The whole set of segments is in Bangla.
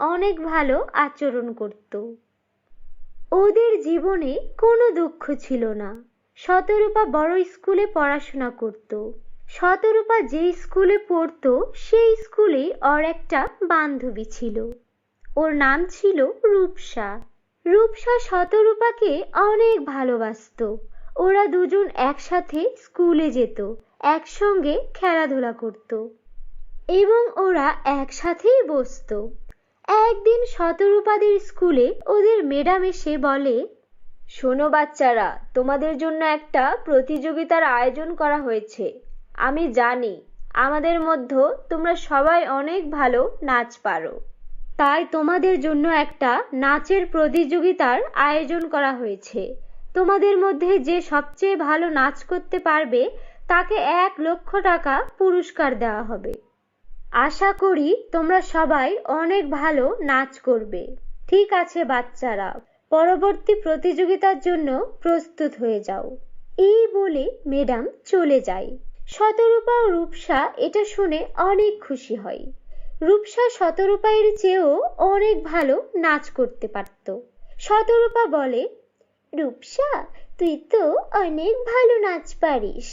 অনেক ভালো আচরণ করত। ওদের জীবনে কোনো দুঃখ ছিল না। শতরূপা বড় স্কুলে পড়াশোনা করত। শতরূপা যে স্কুলে পড়তো সেই স্কুলে ওর একটা বান্ধবী ছিল। ওর নাম ছিল রূপসা। রূপসা শতরূপাকে অনেক ভালোবাসতো। ওরা দুজন একসাথে স্কুলে যেত, একসঙ্গে খেলাধুলা করত এবং ওরা একসাথেই বসতো। একদিন শতরূপাদের স্কুলে ওদের ম্যাডাম এসে বলে, শোনো বাচ্চারা, তোমাদের জন্য একটা প্রতিযোগিতার আয়োজন করা হয়েছে। আমি জানি আমাদের মধ্যে তোমরা সবাই অনেক ভালো নাচ পারো, তাই তোমাদের জন্য একটা নাচের প্রতিযোগিতার আয়োজন করা হয়েছে। তোমাদের মধ্যে যে সবচেয়ে ভালো নাচ করতে পারবে তাকে 1,00,000 টাকা পুরস্কার দেওয়া হবে। আশা করি তোমরা সবাই অনেক ভালো নাচ করবে। ঠিক আছে বাচ্চারা, পরবর্তী প্রতিযোগিতার জন্য প্রস্তুত হয়ে যাও। এই বলে ম্যাডাম চলে যায়। শতরূপা ও রূপসা এটা শুনে অনেক খুশি হয়। রূপসা শতরূপার চেয়েও অনেক ভালো নাচ করতে পারত। শতরূপা বলে, রূপসা, তুই তো অনেক ভালো নাচ পারিস।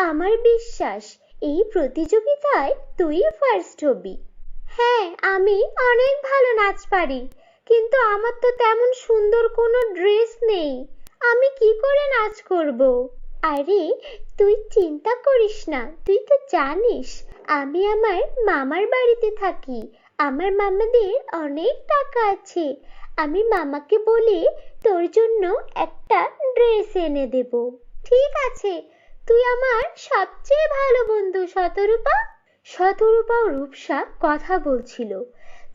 আমার বিশ্বাস এই প্রতিযোগিতায় তুই ফার্স্ট হবি। হ্যাঁ, আমি অনেক ভালো নাচ পারি, কিন্তু আমার তো তেমন সুন্দর কোনো ড্রেস নেই। আমি কি করে নাচ করব? আরে তুই চিন্তা করিস না, তুই তো জানিস আমি আমার মামার বাড়িতে থাকি। আমার মামাদের অনেক টাকা আছে। আমি মামাকে বলে তোর জন্য একটা ড্রেস এনে দেব। ঠিক আছে, তুই আমার সবচেয়ে ভালো বন্ধু শতরূপা। শতরূপা ও রূপসা কথা বলছিল,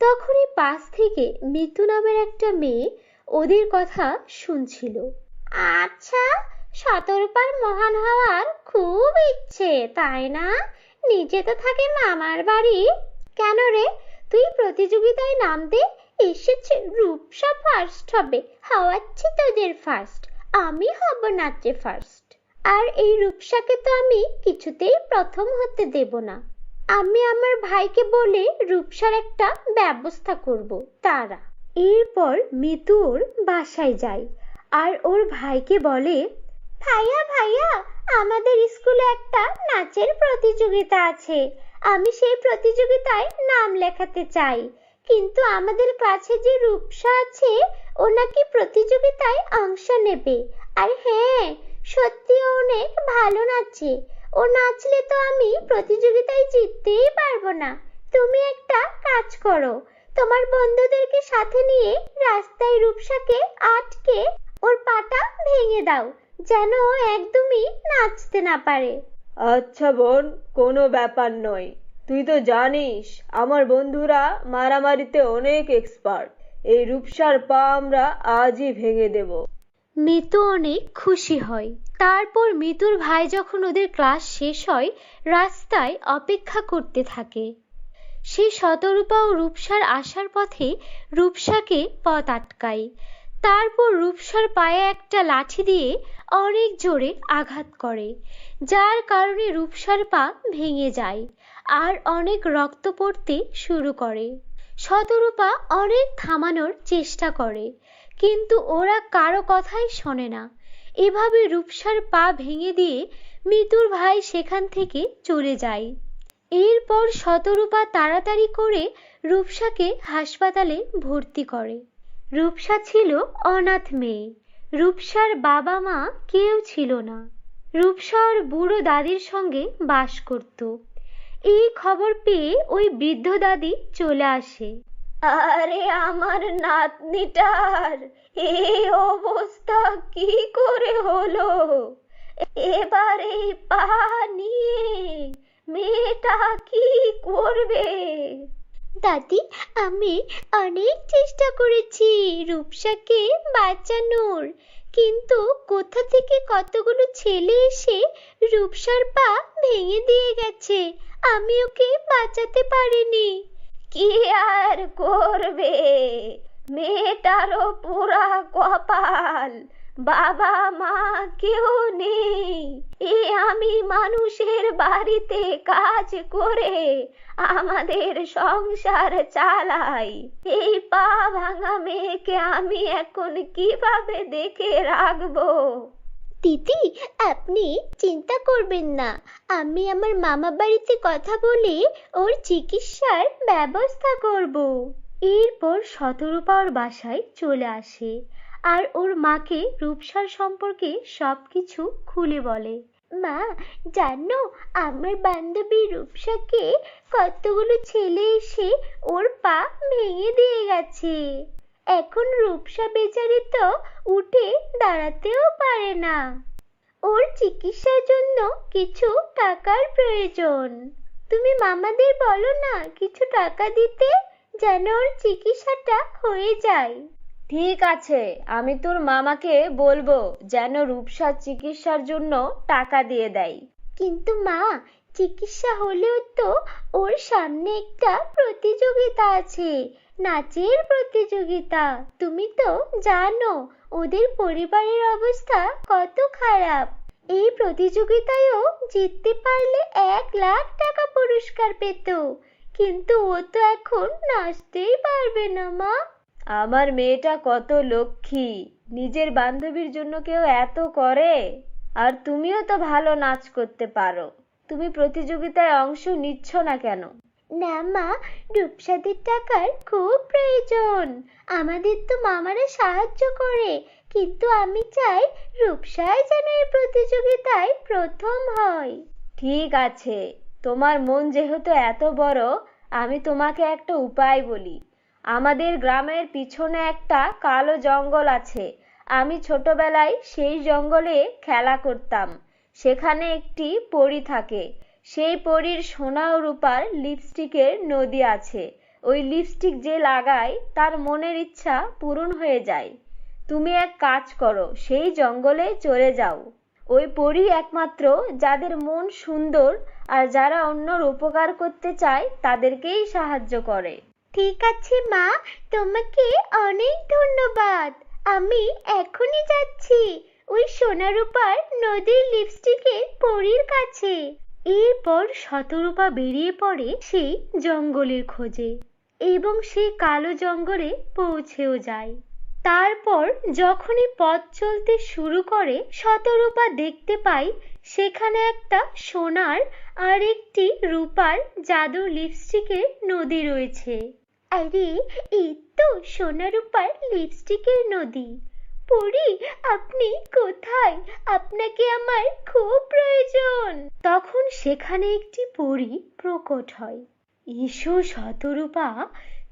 তখনই পাশ থেকে মিতু নামের একটা মেয়ে ওদের কথা শুনছিল। আচ্ছা, শতরূপার মহান হওয়ার খুব ইচ্ছে, তাই না? নিজে তো থাকে মামার বাড়ি। কেন রে, তুই প্রতিযোগিতায় নাম দে। এসেছে রূপসা ফার্স্ট হবে, হওয়াচ্ছি তোদের ফার্স্ট। আমি হব নাচে ফার্স্ট। আর এই রূপসাকে তো আমি কিছুতেই প্রথম হতে দেব না। আমি আমার ভাইকে বলে রূপসার একটা ব্যবস্থা করব, তারা। এরপর মিতু ওর বাসায় যায় আর ওর ভাইকে বলে, ভাইয়া ভাইয়া, আমাদের স্কুলে একটা নাচের প্রতিযোগিতা আছে। আমি সেই প্রতিযোগিতায় নাম লেখাতে চাই, কিন্তু আমাদের ক্লাসে যে রূপসা আছে ও নাকি প্রতিযোগিতায় অংশ নেবে। আর হ্যাঁ, সত্যি অনেক ভালো নাচে। ও নাচলে তো আমি প্রতিযোগিতায় জিততেই পারবো না। তুমি একটা কাজ করো, তোমার বন্ধুদেরকে সাথে নিয়ে রাস্তায় রূপসাকে আটকে ওর পাটা ভেঙে দাও, যেন ও একদমই নাচতে না পারে। আচ্ছা বোন, কোনো ব্যাপার নয়। তুই তো জানিস আমার বন্ধুরা মারামারিতে অনেক এক্সপার্ট। এই রূপসার পা আমরা আজই ভেঙে দেব। মিতু অনেক খুশি হয়। তারপর মিতুর ভাই যখন ওদের ক্লাস শেষ হয়, রাস্তায় অপেক্ষা করতে থাকে। সে শতরূপা ও রূপসার আসার পথে রূপসাকে পথ আটকায়। তারপর রূপসার পায়ে একটা লাঠি দিয়ে অনেক জোরে আঘাত করে, যার কারণে রূপসার পা ভেঙে যায় আর অনেক রক্ত পড়তে শুরু করে। শতরূপা অনেক থামানোর চেষ্টা করে, কিন্তু ওরা কারো কথাই শোনে না। এভাবে রূপসার পা ভেঙে দিয়ে মিতুর ভাই সেখান থেকে চলে যায়। এরপর শতরূপা তাড়াতাড়ি করে রূপসাকে হাসপাতালে ভর্তি করে। রূপসা ছিল অনাথ মেয়ে। রূপসার বাবা মা কেউ ছিল না। রূপসা ওর বুড়ো দাদির সঙ্গে বাস করত। এই খবর পেয়ে ওই বৃদ্ধ দাদি চলে আসে। আরে আমার নাতনিটার এই অবস্থা কি করে হলো? এবার এই পা নিয়ে মেয়েটা কি করবে? দাদি, আমি অনেক চেষ্টা করেছি রূপসাকে বাঁচানোর, কিন্তু কোথা থেকে কতগুলো ছেলে এসে রূপসার পা ভেঙে দিয়ে গেছে। আমি ওকে বাঁচাতে পারিনি। কি আর করবে, মেয়েটারও পুরা কপাল, বাবা মা কেউ নেই, আমি মানুষের বাড়িতে কাজ করে আমাদের সংসার চালাই। এই পা ভাঙা মেয়েকে আমি এখন কিভাবে দেখে রাখবো? দিদি, আপনি চিন্তা করবেন না, আমি আমার মামা বাড়িতে কথা বলে ওর চিকিৎসার ব্যবস্থা করব। এরপর শতরূপা ওর বাসায় চলে আসে আর ওর মাকে রূপসার সম্পর্কে সবকিছু খুলে বলে। মা, জানো আমার বান্ধবী রূপসাকে কতগুলো ছেলে এসে ওর পা ভেঙে দিয়ে গেছে। এখন রূপসা বেচারি তো উঠে দাঁড়াতেও পারে না। ওর চিকিৎসার জন্য কিছু টাকার প্রয়োজন। তুমি মামাদের বলো না কিছু টাকা দিতে, যেন ওর চিকিৎসাটা হয়ে যায়। ঠিক আছে, আমি তোর মামাকে বলবো যেন রূপসার চিকিৎসার জন্য টাকা দিয়ে দেয়। কিন্তু মা, চিকিৎসা হলেও তো ওর সামনে একটা প্রতিযোগিতা আছে, নাচের প্রতিযোগিতা। তুমি তো জানো ওদের পরিবারের অবস্থা কত খারাপ। এই প্রতিযোগিতায়ও জিততে পারলে 1,00,000 টাকা পুরস্কার পেত, কিন্তু ও তো এখন নাচতেই পারবে না। মা, আমার মেয়েটা কত লক্ষ্মী, নিজের বান্ধবীর জন্য কেউ এত করে। আর তুমিও তো ভালো নাচ করতে পারো, তুমি প্রতিযোগিতায় অংশ নিচ্ছ না কেন? না মা, রূপসাদের টাকার খুব প্রয়োজন। আমাদের তো মামারা সাহায্য করে, কিন্তু আমি চাই রূপসাই যেন এই প্রতিযোগিতায় প্রথম হয়। ঠিক আছে, তোমার মন যেহেতু এত বড়, আমি তোমাকে একটা উপায় বলি। আমাদের গ্রামের পিছনে একটা কালো জঙ্গল আছে। আমি ছোটবেলায় সেই জঙ্গলে খেলা করতাম। সেখানে একটি পরী থাকে। সেই পরীর সোনা ও রূপার লিপস্টিকের নদী আছে। ওই লিপস্টিক যে লাগায় তার মনের ইচ্ছা পূরণ হয়ে যায়। তুমি এক কাজ করো, সেই জঙ্গলে চলে যাও। ওই পরী একমাত্র যাদের মন সুন্দর আর যারা অন্যর উপকার করতে চায় তাদেরকেই সাহায্য করে। ঠিক আছে মা, তোমাকে অনেক ধন্যবাদ। আমি এখনই যাচ্ছি ওই সোনা রূপার নদীর লিপস্টিকের পরীর কাছে। এরপর শতরূপা বেরিয়ে পড়ে সেই জঙ্গলের খোঁজে এবং সেই কালো জঙ্গলে পৌঁছেও যায়। তারপর যখনই পথ চলতে শুরু করে, শতরূপা দেখতে পায় সেখানে একটা সোনার আর একটি রূপার জাদুর লিপস্টিকের নদী রয়েছে। আরে, এই তো সোনা রূপার লিপস্টিকের নদী। পরী, আপনি কোথায়? আপনাকে আমার খুব প্রয়োজন। তখন সেখানে একটি পরী প্রকট হয়। এসো শতরূপা,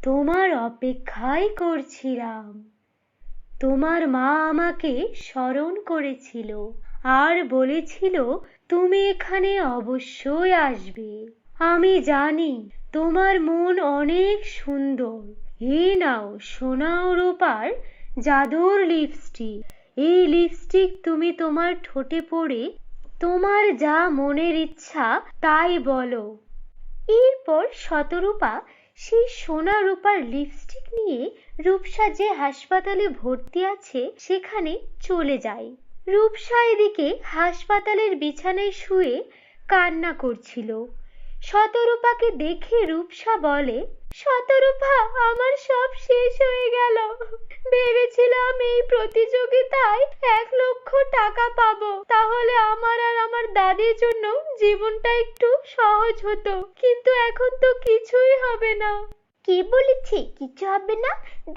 তোমার অপেক্ষাই করছিলাম। তোমার মা আমাকে স্মরণ করেছিল আর বলেছিল তুমি এখানে অবশ্যই আসবে। আমি জানি তোমার মন অনেক সুন্দর। এই নাও সোনা ও রূপার জাদুর লিপস্টিক। এই লিপস্টিক তুমি তোমার ঠোঁটে পরে তোমার যা মনের ইচ্ছা তাই বলো। এরপর শতরূপা সেই সোনা রূপার লিপস্টিক নিয়ে রূপসা যে হাসপাতালে ভর্তি আছে সেখানে চলে যায়। রূপসা এদিকে হাসপাতালের বিছানায় শুয়ে কান্না করছিল। শতরূপাকে দেখে রূপসা বলে, শতরূপা, আমার সব শেষ হয়ে গেল। ভেবেছিলাম এই প্রতিযোগিতায় 1,00,000 টাকা পাবো, তাহলে আমার আর আমার দাদির জন্য জীবনটা একটু সহজ হতো, কিন্তু এখন তো কিছুই হবে না। কে বলেছে কিছু হবে না?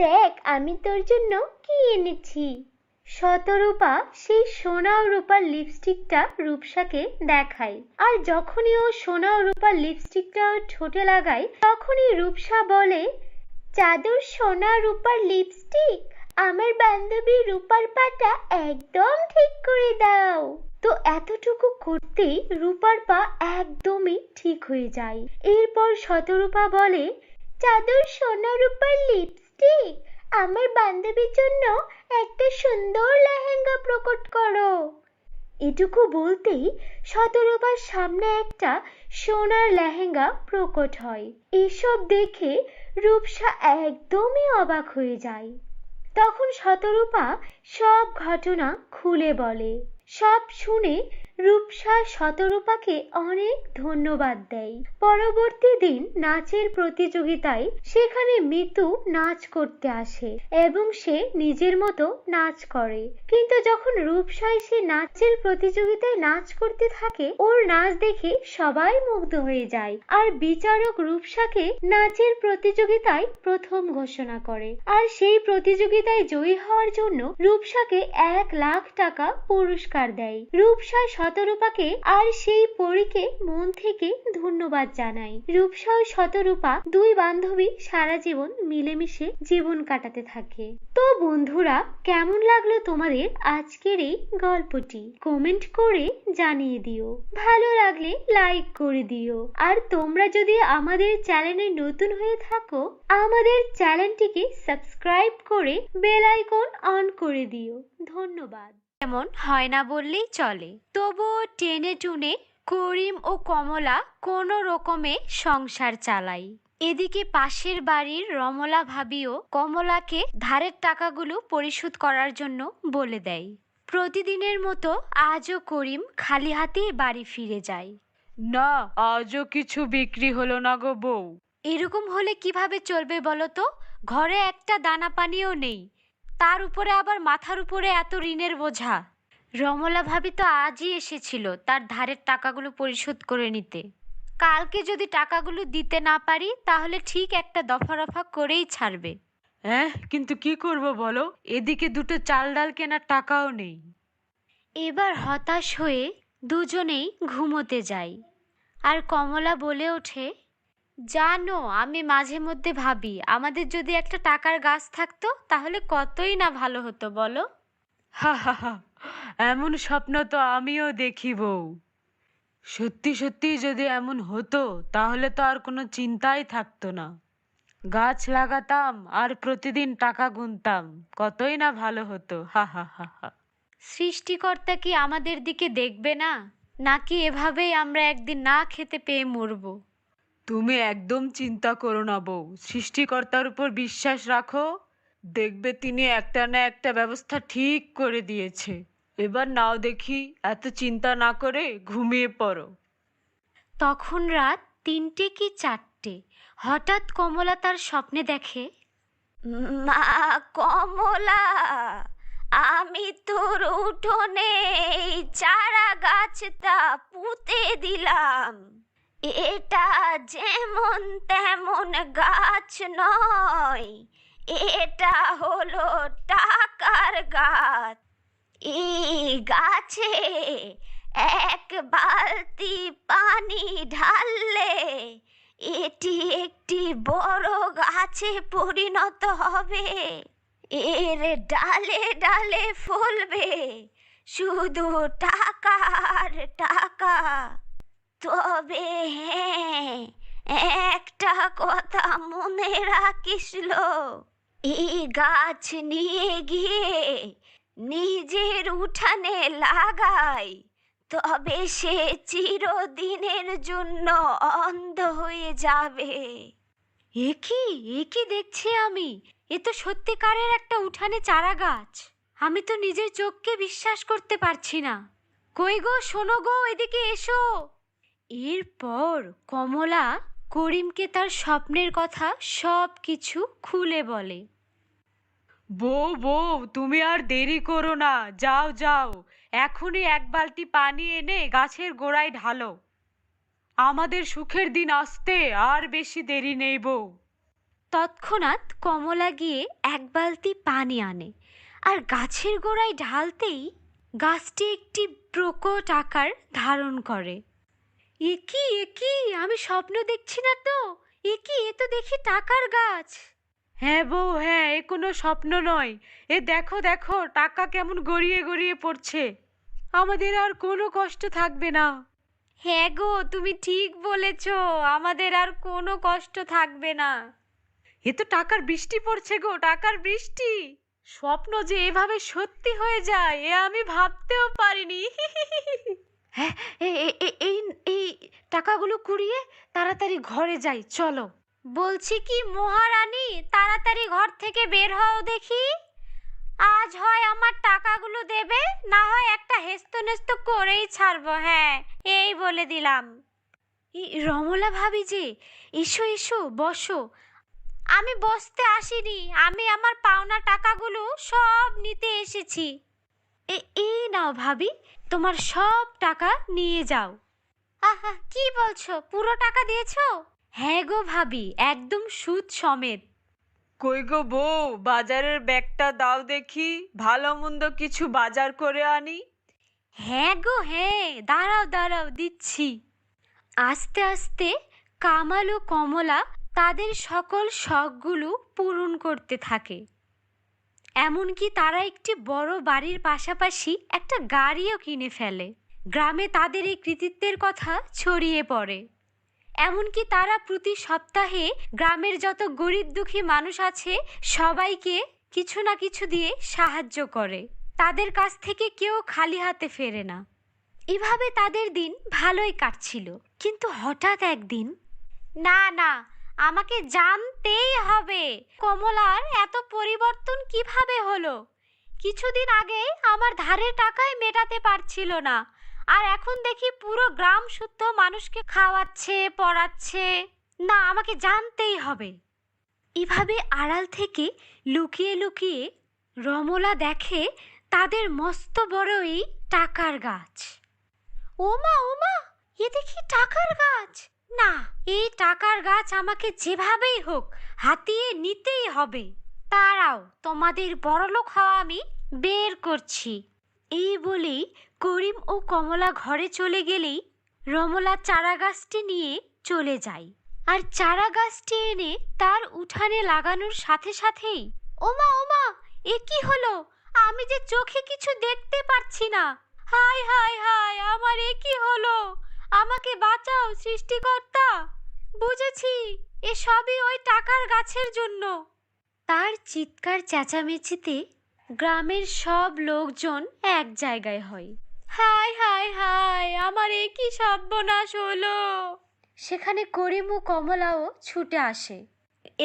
দেখ আমি তোর জন্য কি এনেছি। শতরূপা সেই সোনা ও রূপার লিপস্টিকটা রূপসাকে দেখায়, আর যখনই ও সোনা ও রূপার লিপস্টিকটা ওর ঠোঁটে লাগায় তখনই রূপসা বলে, জাদুর সোনা রূপার লিপস্টিক, আমার বান্ধবী রূপার পাটা একদম ঠিক করে দাও। তো এতটুকু করতেই রূপার পা একদমই ঠিক হয়ে যায়। এরপর শতরূপা বলে, জাদুর সোনা রূপার লিপস্টিক, আমার বান্ধবীর জন্য একটা সুন্দর লেহেঙ্গা প্রকট করো। এটুকু বলতেই শতরূপার সামনে একটা সোনার লেহেঙ্গা প্রকট হয়। এসব দেখে রূপসা একদমই অবাক হয়ে যায়। তখন শতরূপা সব ঘটনা খুলে বলে। সব শুনে রূপসা শতরূপাকে অনেক ধন্যবাদ দেয়। পরবর্তী দিন নাচের প্রতিযোগিতায় সেখানে মিতু নাচ করতে আসে এবং সে নিজের মতো নাচ করে। কিন্তু যখন রূপসা এসে নাচের প্রতিযোগিতায় নাচ করতে থাকে, ওর নাচ দেখে সবাই মুগ্ধ হয়ে যায় আর বিচারক রূপসাকে নাচের প্রতিযোগিতায় প্রথম ঘোষণা করে। আর সেই প্রতিযোগিতায় জয়ী হওয়ার জন্য রূপসাকে 1 লাখ টাকা পুরস্কার দেয়। রূপসা শতরূপাকে আর সেই পরীকে মন থেকে ধন্যবাদ জানায়। রূপসা ও শতরূপা দুই বান্ধবী সারা জীবন মিলেমিশে জীবন কাটাতে থাকে। তো বন্ধুরা, কেমন লাগলো তোমাদের আজকের এই গল্পটি? কমেন্ট করে জানিয়ে দিও। ভালো লাগলে লাইক করে দিও। আর তোমরা যদি আমাদের চ্যানেলে নতুন হয়ে থাকো, আমাদের চ্যানেলটিকে সাবস্ক্রাইব করে বেল আইকন অন করে দিও। ধন্যবাদ। এমন হয় না বললেই চলে। তবুও টেনে টুনে করিম ও কমলা কোনো রকমে সংসার চালায়। এদিকে পাশের বাড়ির রমলা ভাবিও কমলাকে ধারের টাকাগুলো পরিশোধ করার জন্য বলে দেয়। প্রতিদিনের মতো আজও করিম খালি হাতেই বাড়ি ফিরে যায়। না, আজও কিছু বিক্রি হলো না গো বউ। এরকম হলে কিভাবে চলবে বলো তো? ঘরে একটা দানা পানিও নেই, তার উপরে আবার মাথার উপরে এত ঋণের বোঝা। রমলা ভাবি তো আজই এসেছিল তার ধারের টাকাগুলো পরিশোধ করে নিতে। কালকে যদি টাকাগুলো দিতে না পারি তাহলে ঠিক একটা দফা রফা করেই ছাড়বে। কিন্তু কি করব বলো, এদিকে দুটো চাল ডাল কেনার টাকাও নেই। এবার হতাশ হয়ে দুজনেই ঘুমোতে যায়। আর কমলা বলে ওঠে, জানো, আমি মাঝে মধ্যে ভাবি আমাদের যদি একটা টাকার গাছ থাকতো তাহলে কতই না ভালো হতো বলো। হা হা হা, এমন স্বপ্ন তো আমিও দেখি বউ। সত্যি সত্যি যদি এমন হতো তাহলে তো আর কোনো চিন্তাই থাকতো না। গাছ লাগাতাম আর প্রতিদিন টাকা গুনতাম, কতই না ভালো হতো। হা হা হা হা। সৃষ্টিকর্তা কি আমাদের দিকে দেখবে না, নাকি এভাবেই আমরা একদিন না খেতে পেয়ে মরবো? তুমি একদম চিন্তা করো না বউ, সৃষ্টিকর্তার উপর বিশ্বাস রাখো, দেখবে তিনি একটা না একটা ব্যবস্থা ঠিক করে দিয়েছে। এবার নাও দেখি, এত চিন্তা না করে ঘুমিয়ে পড়ো। তখন রাত 3টে কি 4টে। হঠাৎ কমলা তার স্বপ্নে দেখে, মা কমলা, আমি তোর উঠোনে চারা গাছটা পুঁতে দিলাম। এটা যেমন তেমন গাছ নয়, এটা হলো টাকার গাছ। এই গাছে 1 বালতি পানি ঢাললে এটি একটি বড় গাছে পরিণত হবে। এর ডালে ডালে ফলবে শুধু টাকা আর টাকা। তবে হ্যাঁ, একটা কথা মনে রাখিস, এই গাছ নিয়ে গিয়ে নিজের উঠানে লাগাই, তবে সে চিরদিনের জন্য অন্ধ হয়ে যাবে। এ কি দেখছি আমি? এ তো সত্যিকারের একটা উঠানে চারা গাছ। আমি তো নিজের চোখকে বিশ্বাস করতে পারছি না। কই গো, শোনো গো, এদিকে এসো। এরপর কমলা করিমকে তার স্বপ্নের কথা সব কিছু খুলে বলে। বউ বউ, তুমি আর দেরি করো না, যাও যাও, এখনই 1 বালতি পানি এনে গাছের গোড়ায় ঢালো। আমাদের সুখের দিন আসতে আর বেশি দেরি নেই বউ। তৎক্ষণাৎ কমলা গিয়ে 1 বালতি পানি আনে আর গাছের গোড়ায় ঢালতেই গাছটি একটি প্রকট আকার ধারণ করে। এ কি, আমি স্বপ্ন দেখছি না তো? এ তো দেখি টাকার গাছ। হ্যাঁ বউ, হ্যাঁ, এ কোনো স্বপ্ন নয়। এ দেখো দেখো, টাকা কেমন গড়িয়ে গড়িয়ে পড়ছে। আমাদের আর কোনো কষ্ট থাকবে না। হ্যাঁ গো, তুমি ঠিক বলেছ, আমাদের আর কোনো কষ্ট থাকবে না। এ তো টাকার বৃষ্টি পড়ছে গো, টাকার বৃষ্টি। স্বপ্ন যে এভাবে সত্যি হয়ে যায় এ আমি ভাবতেও পারিনি। হ্যাঁ, এই টাকাগুলো কুড়িয়ে তাড়াতাড়ি ঘরে যাই, চলো। বলছি কি মহারানী, তাড়াতাড়ি ঘর থেকে বের হও দেখি। আজ হয় আমার টাকাগুলো দেবে, না হয় একটা হেস্তনেস্ত করেই ছাড়বো। হ্যাঁ, এই বলে দিলাম। রমলা ভাবি যে, এসো এসো বসো। আমি বসতে আসিনি, আমি আমার পাওনা টাকাগুলো সব নিতে এসেছি। এই নাও ভাবি, তোমার সব টাকা নিয়ে যাও। আহা, কি বলছো, পুরো টাকা দিয়েছো? হ্যাঁ গো ভাবি, একদম সুদ সমেত। কই গো বউ, বাজারের ব্যাগটা দাও দেখি, ভালো মন্দ কিছু বাজার করে আনি। হ্যাঁ গো হ্যাঁ, দাঁড়াও দাঁড়াও, দিচ্ছি। আস্তে আস্তে কামাল ও কমলা তাদের সকল শখগুলো পূরণ করতে থাকে। এমনকি তারা একটি বড় বাড়ির পাশাপাশি একটা গাড়িও কিনে ফেলে। গ্রামে তাদের এই কৃতিত্বের কথা ছড়িয়ে পড়ে। এমনকি তারা প্রতি সপ্তাহে গ্রামের যত গরিব দুঃখী মানুষ আছে সবাইকে কিছু না কিছু দিয়ে সাহায্য করে। তাদের কাছ থেকে কেউ খালি হাতে ফেরে না। এভাবে তাদের দিন ভালোই কাটছিল। কিন্তু হঠাৎ একদিন, না না, আমাকে জানতেই হবে কমলার এত পরিবর্তন কিভাবে হলো। কিছুদিন আগে আমার ধারের টাকায় মেটাতে পারছিল না, আর এখন দেখি পুরো গ্রাম শুদ্ধ মানুষকে খাওয়াচ্ছে, পড়াচ্ছে। না, আমাকে জানতেই হবে। এভাবে আড়াল থেকে লুকিয়ে লুকিয়ে রমলা দেখে তাদের মস্ত বড় এই টাকার গাছ। ওমা ওমা, এ দেখি টাকার গাছ। না, এই টাকার গাছ আমাকে যেভাবেই হোক হাতিয়ে নিতেই হবে। দাঁড়াও, তোমাদের বড়লোক হওয়া আমি বের করছি। এই বলেই করিম ও কমলা ঘরে চলে গেলেই রমলা চারা গাছটি নিয়ে চলে যায়। আর চারা গাছটি এনে তার উঠানে লাগানোর সাথে সাথেই, ওমা ওমা, এ কি হলো? আমি যে চোখে কিছু দেখতে পাচ্ছি না। হায় হায় হায়, আমার এ কি হলো? আমাকে বাঁচাও সৃষ্টিকর্তা। বুঝেছি, এ সবই ওই টাকার গাছের জন্য। তার চিৎকার চেঁচামেচিতে গ্রামের সব লোকজন এক জায়গায় হয়। হায় হায় হায়, আমার এ কি সর্বনাশ হলো! সেখানে করিম ও কমলাও ছুটে আসে।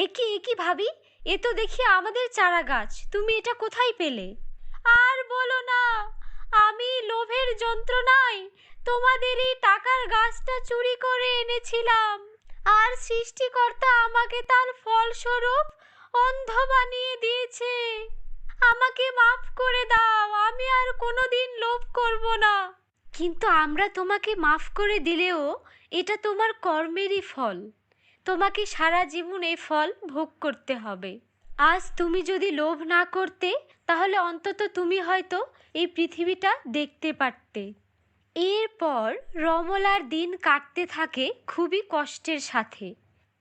এ কি ভাবি, এ তো দেখি আমাদের চারা গাছ, তুমি এটা কোথায় পেলে? আর বলো না, আমি লোভের যন্ত্রণায় তোমাদের এই টাকার গাছটা চুরি করে এনেছিলাম, আর সৃষ্টিকর্তা আমাকে তার ফলস্বরূপ অন্ধ বানিয়ে দিয়েছে। আমাকে মাফ করে দাও, আমি আর কোনোদিন লোভ করব না। কিন্তু আমরা তোমাকে মাফ করে দিলেও এটা তোমার কর্মেরই ফল। তোমাকে সারা জীবন এই ফল ভোগ করতে হবে। আজ তুমি যদি লোভ না করতে, তাহলে অন্তত তুমি হয়তো এই পৃথিবীটা দেখতে পারতে। এরপর রমলার দিন কাটতে থাকে খুবই কষ্টের সাথে,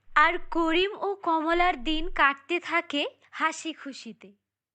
আর করিম ও কমলার দিন কাটতে থাকে হাসি খুশিতে।